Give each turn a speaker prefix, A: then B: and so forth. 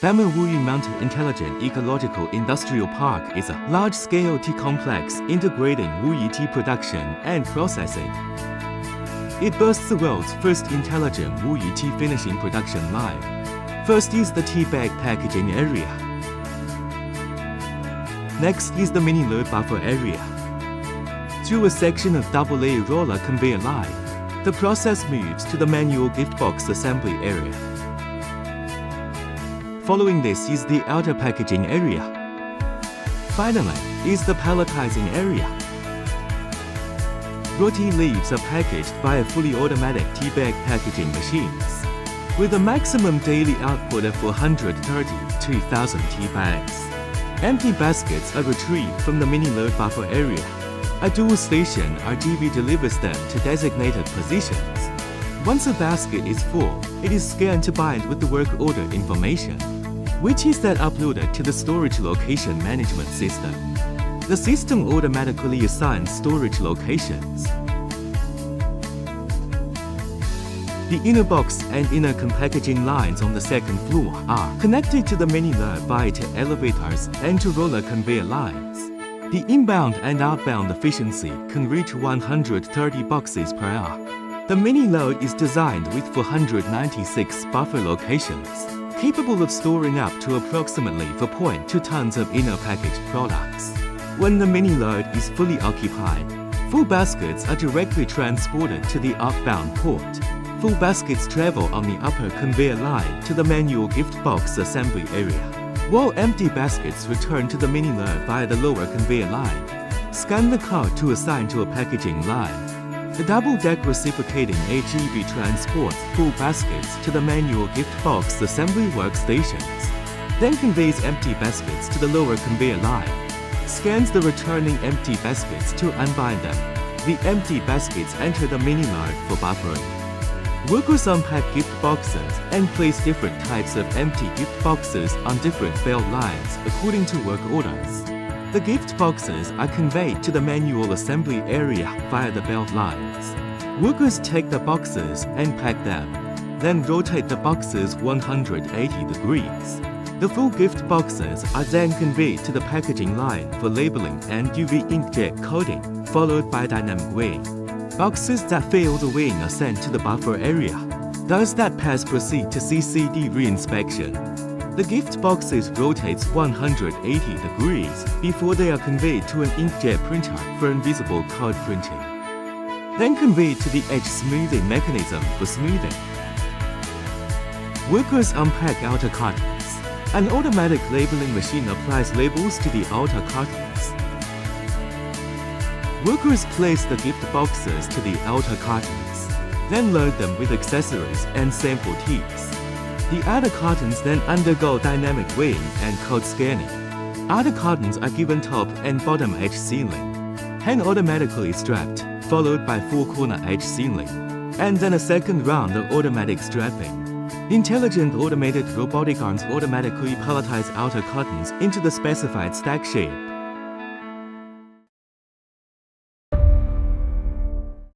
A: Bama Wuyi Mountain Intelligent Ecological Industrial Park is a large-scale tea complex integrating Wuyi tea production and processing. It boasts the world's first intelligent Wuyi tea finishing production line. First is the tea bag packaging area. Next is the mini-load buffer area. Through a section of AA roller conveyor line, the process moves to the manual gift box assembly area. Following this is the outer packaging area. Finally is the palletizing area. Raw tea leaves are packaged by a fully automatic tea bag packaging machines, with a maximum daily output of 430 to 2,000 tea bags. Empty baskets are retrieved from the mini-load buffer area. A dual station AGV delivers them to designated positions. Once a basket is full, it is scanned to bind with the work order information, which is then uploaded to the storage location management system. The system automatically assigns storage locations. The inner box and inner packaging lines on the second floor are connected to the mini-load by two elevators and two roller conveyor lines. The inbound and outbound efficiency can reach 130 boxes per hour. The mini-load is designed with 496 buffer locations, capable of storing up to approximately 4.2 tons of inner packaged products. When the mini-load is fully occupied, full baskets are directly transported to the outbound port. Full baskets travel on the upper conveyor line to the manual gift box assembly area, while empty baskets return to the mini-load via the lower conveyor line. Scan the code to assign to a packaging line. The double-deck reciprocating AGV transports full baskets to the manual gift box assembly workstations, then conveys empty baskets to the lower conveyor line, scans the returning empty baskets to unbind them. The empty baskets enter the mini-load for buffering. Workers unpack gift boxes and place different types of empty gift boxes on different belt lines according to work orders. The gift boxes are conveyed to the manual assembly area via the belt lines. Workers take the boxes and pack them, then rotate the boxes 180 degrees. The full gift boxes are then conveyed to the packaging line for labeling and UV inkjet coating, followed by dynamic weighing. Boxes that fail the weighing are sent to the buffer area. Those that pass proceed to CCD reinspection. The gift boxes rotates 180 degrees before they are conveyed to an inkjet printer for invisible code printing, then conveyed to the edge smoothing mechanism for smoothing. Workers unpack outer cartons. An automatic labeling machine applies labels to the outer cartons. Workers place the gift boxes to the outer cartons, then load them with accessories and sample teas. The outer cartons then undergo dynamic weighing and code scanning. Outer cartons are given top and bottom edge sealing, hand automatically strapped, followed by four-corner edge sealing, and then a second round of automatic strapping. Intelligent automated robotic arms automatically palletize outer cartons into the specified stack shape.